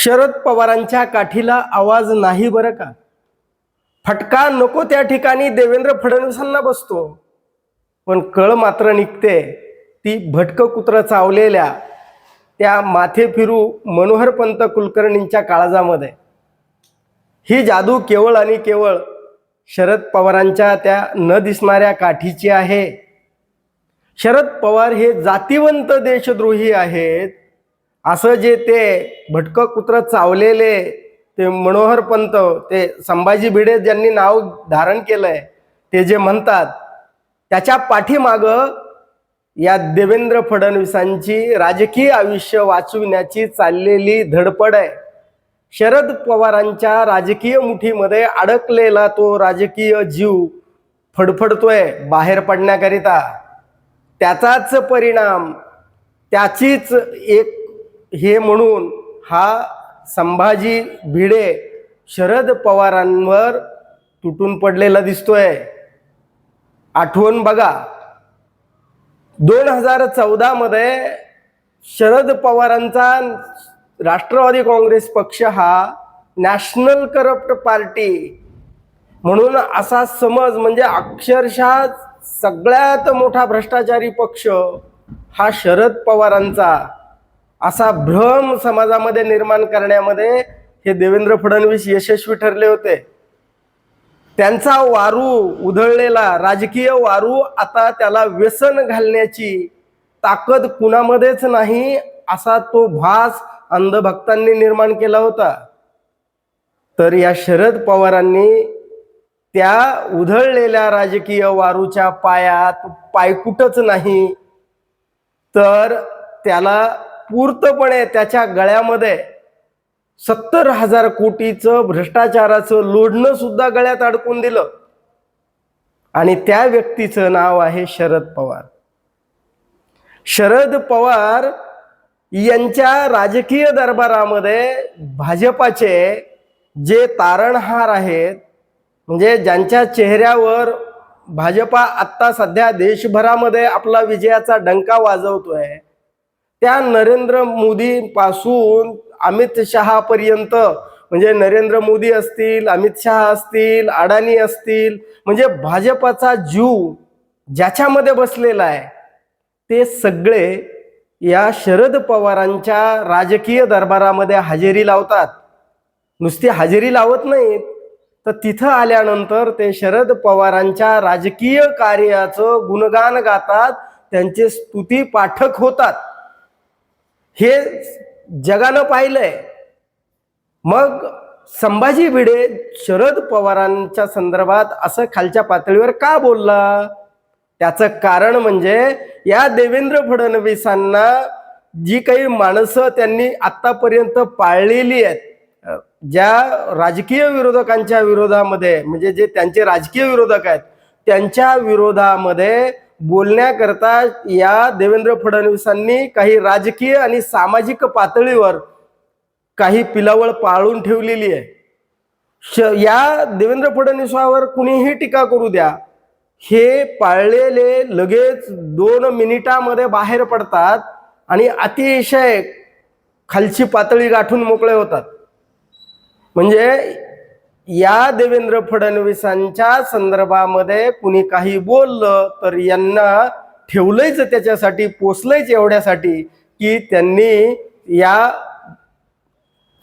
शरद पवारांच्या काठीला आवाज नाही बरं का. फटका नको त्या ठिकाणी देवेंद्र फडणवीसांना बसतो, पण कळ मात्र निघते ती भटकं कुत्र चावलेल्या त्या माथे फिरू मनोहरपंत कुलकर्णींच्या काळजामध्ये. ही जादू केवळ आणि केवळ शरद पवारांच्या त्या न दिसणाऱ्या काठीची आहे. शरद पवार हे जातीवंत देशद्रोही आहेत असं जे ते भटकं कुत्र चावलेले ते मनोहरपंत, ते संभाजी भिडे ज्यांनी नाव धारण केलंय, ते जे म्हणतात त्याच्या पाठीमागं या देवेंद्र फडणवीसांची राजकीय आयुष्य वाचविण्याची चाललेली धडपड आहे. शरद पवारांच्या राजकीय मुठीमध्ये अडकलेला तो राजकीय जीव फडफडतोय बाहेर पडण्याकरिता. त्याचाच परिणाम, त्याचीच एक हे म्हणून हा संभाजी भिडे शरद पवारांवर तुटून पडलेला दिसतोय. आठवण बघा, 2014 मध्ये शरद पवारांचा राष्ट्रवादी काँग्रेस पक्ष हा नॅशनल करप्ट पार्टी म्हणून असा समज, म्हणजे अक्षरशः सगळ्यात मोठा भ्रष्टाचारी पक्ष हा शरद पवारांचा, असा भ्रम समाजामध्ये निर्माण करण्यामध्ये हे देवेंद्र फडणवीस यशस्वी ठरले होते. त्यांचा वारू उधळलेला राजकीय वारू आता त्याला व्यसन घालण्याची ताकद कुणामध्येच नाही असा तो भास अंधभक्तांनी निर्माण केला होता. तर या शरद पवारांनी त्या उधळलेल्या राजकीय वारूच्या पायात पायकुटच नाही, तर त्याला पूर्तपणे त्याच्या गळ्यामध्ये 70,000 कोटीचं भ्रष्टाचाराचं लोढणं सुद्धा गळ्यात अडकून दिलं. आणि त्या व्यक्तीचं नाव आहे शरद पवार. शरद पवार यांच्या राजकीय दरबारामध्ये भाजपाचे जे तारणहार आहेत, म्हणजे ज्यांच्या चेहऱ्यावर भाजपा आत्ता सध्या देशभरामध्ये आपला विजयाचा डंका वाजवतोय, त्या नरेंद्र मोदी पासून अमित शहा पर्यंत, म्हणजे नरेंद्र मोदी असतील, अमित शहा असतील, अडाणी असतील, म्हणजे भाजपाचा जीव ज्याच्यामध्ये बसलेला आहे ते सगळे या शरद पवारांच्या राजकीय दरबारामध्ये हजेरी लावतात. नुसती हजेरी लावत नाहीत, तर तिथं आल्यानंतर ते शरद पवारांच्या राजकीय कार्याचं गुणगान गातात, त्यांचे स्तुती पाठक होतात. हे जगानं पाहिलंय. मग संभाजी भिडे शरद पवारांच्या संदर्भात असं खालच्या पातळीवर का बोलला? त्याचं कारण म्हणजे या देवेंद्र फडणवीसांना जी काही माणसं त्यांनी आतापर्यंत पाळलेली आहेत, ज्या राजकीय विरोधकांच्या विरोधामध्ये, म्हणजे जे त्यांचे राजकीय विरोधक आहेत त्यांच्या विरोधामध्ये बोलण्याकरता या देवेंद्र फडणवीसांनी काही राजकीय आणि सामाजिक पातळीवर काही पिलावळ पाळून ठेवलेली आहे. या देवेंद्र फडणवीसावर कुणीही टीका करू द्या, हे पाळलेले लगेच 2 मिनिटामध्ये बाहेर पडतात आणि अतिशय खालची पातळी गाठून मोकळे होतात. म्हणजे या देवेंद्र फडणवीसांच्या संदर्भामध्ये कुणी काही बोललं तर यांना ठेवलंच त्याच्यासाठी, पोचलंच एवढ्यासाठी की त्यांनी या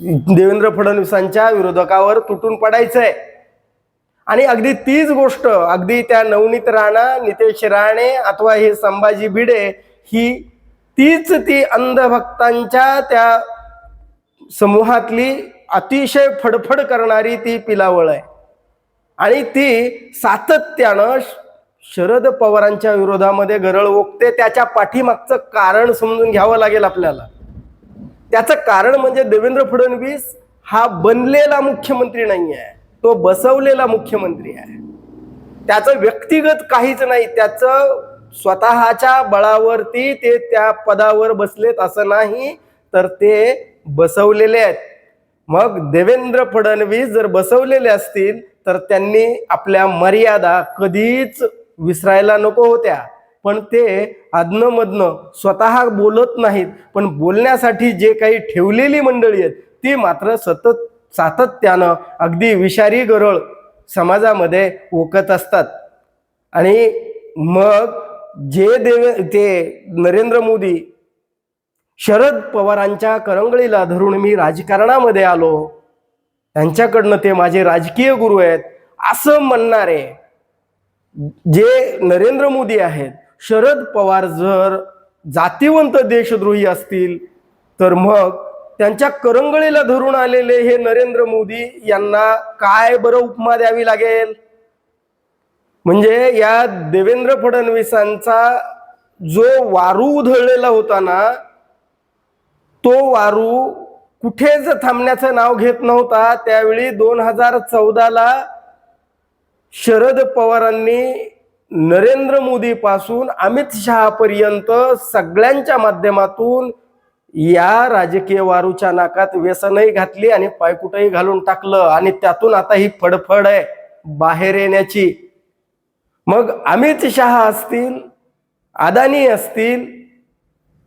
देवेंद्र फडणवीसांच्या विरोधकावर तुटून पडायचंय. आणि अगदी तीच गोष्ट अगदी त्या नवनीत राणा, नितेश राणे अथवा हे संभाजी भिडे, ही तीच ती अंधभक्तांच्या त्या समूहातली अतिशय फडफड करणारी ती पिलावळ आहे. आणि ती सातत्यानं शरद पवारांच्या विरोधामध्ये गरळ ओकते. त्याच्या पाठीमागचं कारण समजून घ्यावं लागेल आपल्याला. त्याचं कारण म्हणजे देवेंद्र फडणवीस हा बनलेला मुख्यमंत्री नाही आहे, तो बसवलेला मुख्यमंत्री आहे. त्याचं व्यक्तिगत काहीच नाही, त्याचं स्वतःच्या बळावरती ते त्या पदावर बसलेत असं नाही, तर ते बसवलेले आहेत. मग देवेंद्र फडणवीस जर बसवलेले असतील तर त्यांनी आपल्या मर्यादा कधीच विसरायला नको होत्या. पण ते अधनं-मधनं स्वतः बोलत नाहीत, पण बोलण्यासाठी जे काही ठेवलेली मंडळी आहेत ती मात्र सतत सातत्यानं अगदी विषारी गरळ समाजामध्ये ओकत असतात. आणि मग ते नरेंद्र मोदी शरद पवारांच्या करंगळीला धरून मी राजकारणामध्ये आलो, त्यांच्याकडनं ते माझे राजकीय गुरु आहेत असं म्हणणारे जे नरेंद्र मोदी आहेत, शरद पवार जर जातीवंत देशद्रोही असतील तर मग त्यांच्या करंगळीला धरून आलेले हे नरेंद्र मोदी यांना काय बरं उपमा द्यावी लागेल? म्हणजे या देवेंद्र फडणवीसांचा जो वारू उधळलेला होता ना, तो वारू कुठेच थांबण्याचं नाव घेत नव्हता. त्यावेळी 2014ला शरद पवारांनी नरेंद्र मोदी पासून अमित शहा पर्यंत सगळ्यांच्या माध्यमातून या राजकीय वारूच्या नाकात व्यसनही घातली आणि पायकुटही घालून टाकलं. आणि त्यातून आता ही फडफड आहे बाहेर येण्याची. मग अमित शहा असतील, अदानी असतील,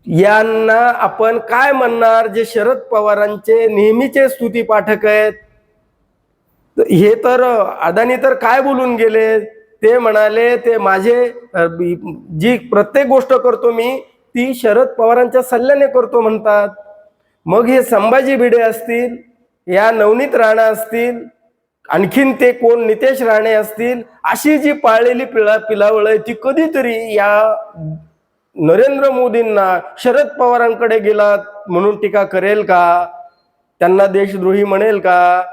यांना आपण काय म्हणणार जे शरद पवारांचे नेहमीचे स्तुती पाठक आहेत? हे तर अदानी तर काय बोलून गेले, ते म्हणाले ते माझे जी प्रत्येक गोष्ट करतो मी ती शरद पवारांच्या सल्ल्याने करतो म्हणतात. मग हे संभाजी भिडे असतील, या नवनीत राणा असतील, आणखीन ते कोण नितेश राणे असतील, अशी जी पाळलेली पिलावळ आहे ती कधीतरी या नरेंद्र मोदींना शरद पवारांकडे गेलात म्हणून टीका करेल का? त्यांना देशद्रोही म्हणेल का?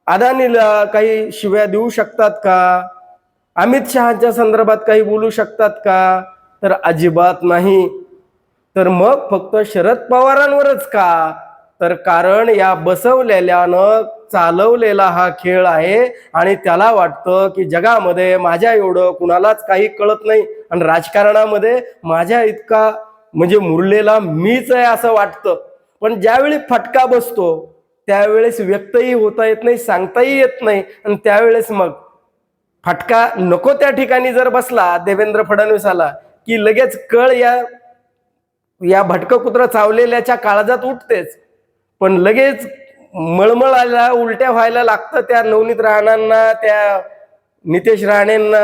अदानीला काही शिव्या देऊ शकतात का? अमित शहाच्या संदर्भात काही बोलू शकतात का? तर अजिबात नाही. तर मग फक्त शरद पवारांवरच का? तर कारण या बसवलेल्यानं चालवलेला हा खेळ आहे आणि त्याला वाटतं की जगामध्ये माझ्या एवढं कुणालाच काही कळत नाही आणि राजकारणामध्ये माझ्या इतका म्हणजे मुरलेला मीच आहे असं वाटतं. पण ज्यावेळी फटका बसतो त्यावेळेस व्यक्तही होता येत नाही, सांगताही येत नाही. आणि त्यावेळेस मग फटका नको त्या ठिकाणी जर बसला देवेंद्र फडणवीसाला की लगेच कळ या भटकं कुत्रं चावलेल्याच्या काळजात उठतेच. पण लगेच मळमळायला उलट्या व्हायला लागतं त्या नवनीत राणांना, त्या नितेश राणेंना,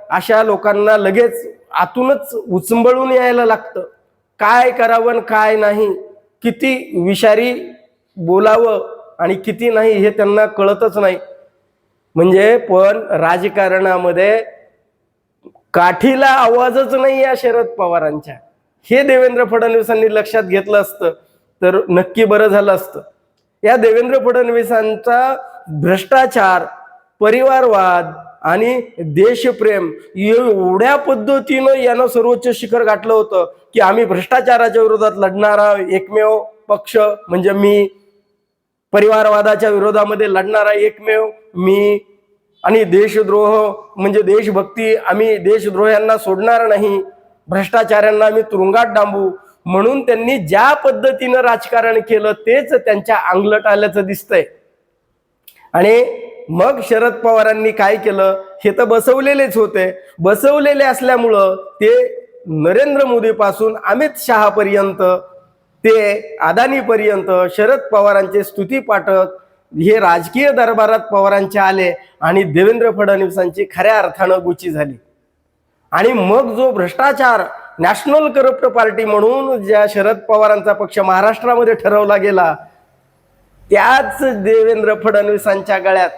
अशा लोकांना लगेच आतूनच उचंबळून यायला लागतं. काय करावं काय नाही, किती विषारी बोलावं आणि किती नाही हे त्यांना कळतच नाही. म्हणजे पण राजकारणामध्ये काठीला आवाजच नाही या शरद पवारांच्या. हे देवेंद्र फडणवीसांनी लक्षात घेतलं असतं तर नक्की बरं झालं असतं. या देवेंद्र फडणवीसांचा भ्रष्टाचार, परिवारवाद आणि देशप्रेम एवढ्या पद्धतीनं यानं सर्वोच्च शिखर गाठलं होतं की आम्ही भ्रष्टाचाराच्या विरोधात लढणारा एकमेव पक्ष म्हणजे मी, परिवारवादाच्या विरोधामध्ये लढणारा एकमेव मी, आणि देशद्रोह म्हणजे देशभक्ती, आम्ही देशद्रोह्यांना सोडणार नाही, भ्रष्टाचाऱ्यांना आम्ही तुरुंगात डांबू. म्हणून त्यांनी ज्या पद्धतीनं राजकारण केलं तेच त्यांच्या अंगलट आल्याचं दिसतंय. आणि मग शरद पवारांनी काय केलं हे तर बसवलेलेच होते. बसवलेले असल्यामुळं ते नरेंद्र मोदी पासून अमित शहा पर्यंत ते अदानी पर्यंत शरद पवारांचे स्तुती पाठक हे राजकीय दरबारात पवारांचे आले आणि देवेंद्र फडणवीसांची खऱ्या अर्थानं गुची झाली. आणि मग जो भ्रष्टाचार नॅशनल करप्ट पार्टी म्हणून ज्या शरद पवारांचा पक्ष महाराष्ट्रामध्ये ठरवला गेला, त्याच देवेंद्र फडणवीसांच्या गळ्यात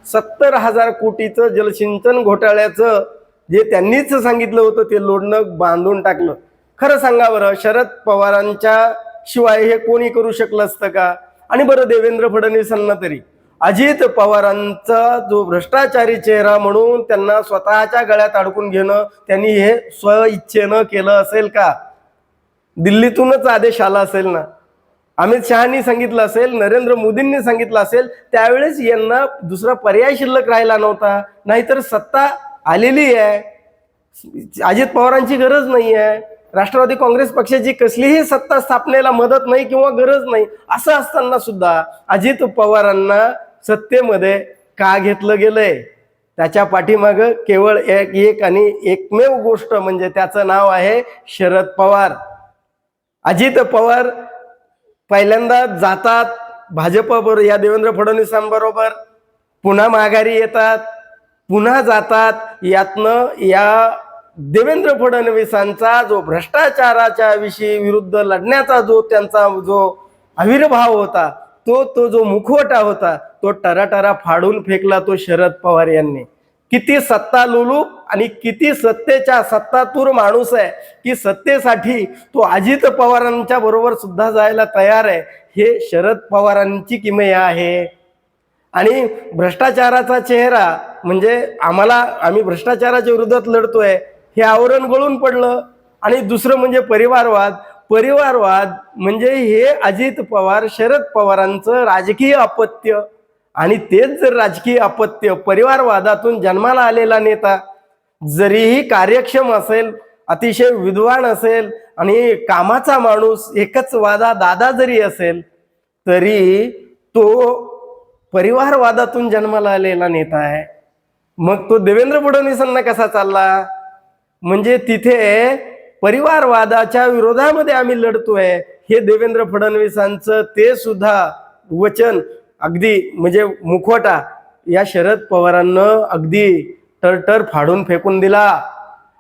70,000 कोटीचं जलसिंचन घोटाळ्याचं जे त्यांनीच सांगितलं होतं ते लोणं बांधून टाकलं. खरं सांगा बरं, शरद पवारांच्या शिवाय हे कोणी करू शकलं असतं का? आणि बरं देवेंद्र फडणवीसांना तरी अजित पवारांचा जो भ्रष्टाचारी चेहरा म्हणून त्यांना स्वतःच्या गळ्यात अडकून घेणं त्यांनी हे स्वइच्छेनं केलं असेल का? दिल्लीतूनच आदेश आला असेल ना, अमित शहानी सांगितलं असेल, नरेंद्र मोदींनी सांगितलं असेल, त्यावेळेस यांना दुसरा पर्याय शिल्लक राहिला नव्हता. नाहीतर सत्ता आलेली आहे, अजित पवारांची गरज नाही आहे, राष्ट्रवादी काँग्रेस पक्षाची कसलीही सत्ता स्थापनेला मदत नाही किंवा गरज नाही. असं असताना सुद्धा अजित पवारांना सत्तेमध्ये का घेतलं गेलंय? त्याच्या पाठीमागं केवळ एक आणि एकमेव गोष्ट म्हणजे त्याचं नाव आहे शरद पवार. अजित पवार पहिल्यांदा जातात भाजपबरोबर या देवेंद्र फडणवीसांबरोबर पुन्हा माघारी येतात, पुन्हा जातात. यातनं या देवेंद्र फडणवीसांचा जो भ्रष्टाचाराच्या विषयी विरुद्ध लढण्याचा जो त्यांचा जो आविर्भाव होता, तो जो मुखवटा होता, तो टराटरा फाडून फेकला तो शरद पवार यांनी. किती सत्ता लोलूप आणि किती सत्तेच्या सत्तातूर माणूस आहे की सत्तेसाठी तो अजित पवारांच्या बरोबर सुद्धा जायला तयार आहे. हे शरद पवारांची किमया आहे. आणि भ्रष्टाचाराचा चेहरा म्हणजे आम्ही भ्रष्टाचाराच्या विरोधात लढतोय हे आवरण गळून पडलं. आणि दुसरं म्हणजे परिवारवाद म्हणजे हे अजित पवार शरद पवारांचं राजकीय अपत्य. आणि तेच जर राजकीय अपत्य परिवारवादातून जन्माला आलेला नेता जरीही कार्यक्षम असेल, अतिशय विद्वान असेल आणि कामाचा माणूस, एकच वादा दादा जरी असेल, तरी तो परिवारवादातून जन्माला आलेला नेता आहे. मग तो देवेंद्र फडणवीसांना कसा चालला? म्हणजे तिथे परिवारवादाच्या विरोधामध्ये आम्ही लढतोय हे देवेंद्र फडणवीसांचं ते सुद्धा वचन अगदी म्हणजे मुखवटा या शरद पवारांना अगदी टरटर फाडून फेकून दिला.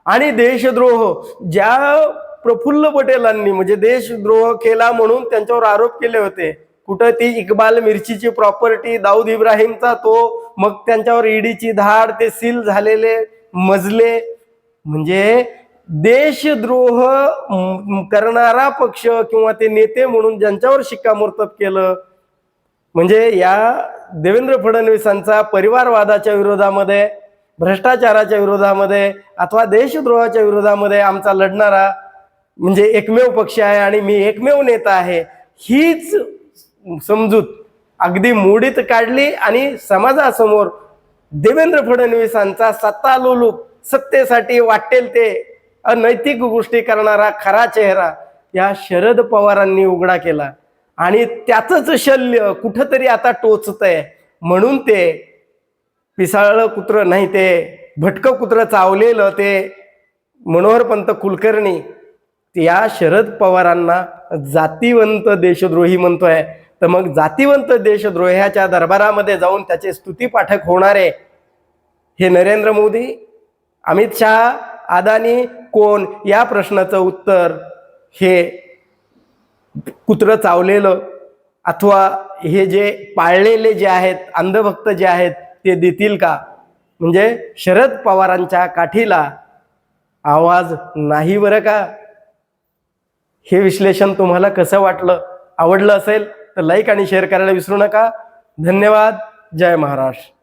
आणि देशद्रोह ज्या प्रफुल्ल पटेलांनी म्हणजे देशद्रोह केला म्हणून त्यांच्यावर आरोप केले होते, कुठं ती इक्बाल मिरचीची प्रॉपर्टी दाऊद इब्राहिमचा तो, मग त्यांच्यावर ईडीची धाड, ते सील झालेले मजले, म्हणजे देशद्रोह करणारा पक्ष किंवा ते नेते म्हणून ज्यांच्यावर शिक्कामोर्तब केलं, म्हणजे या देवेंद्र फडणवीसांचा परिवारवादाच्या विरोधामध्ये, भ्रष्टाचाराच्या विरोधामध्ये अथवा देशद्रोहाच्या विरोधामध्ये आमचा लढणारा म्हणजे एकमेव पक्ष आहे आणि मी एकमेव नेता आहे, हीच समजूत अगदी मोडीत काढली. आणि समाजासमोर देवेंद्र फडणवीसांचा सत्ता लोलूप, सत्तेसाठी वाटेल ते अनैतिक गोष्टी करणारा खरा चेहरा या शरद पवारांनी उघडा केला. आणि त्याचंच शल्य कुठंतरी आता टोचतंय. म्हणून ते पिसाळलं कुत्र नाही, ते भटकं कुत्र चावलेलं ते मनोहरपंत कुलकर्णी या शरद पवारांना जातीवंत देशद्रोही म्हणतोय. तर मग जातीवंत देशद्रोह्याच्या दरबारामध्ये जाऊन त्याचे स्तुतीपाठक होणारे हे नरेंद्र मोदी, अमित शहा, अदानी कोण? या प्रश्नाचं उत्तर हे कुत्र चावलेलं अथवा हे जे पाळलेले जे आहेत, अंधभक्त जे आहेत, ते देतील का? म्हणजे शरद पवारांच्या काठीला आवाज नाही बरं का. हे विश्लेषण तुम्हाला कसं वाटलं? आवडलं असेल तर लाईक आणि शेअर करायला विसरू नका. धन्यवाद. जय महाराष्ट्र.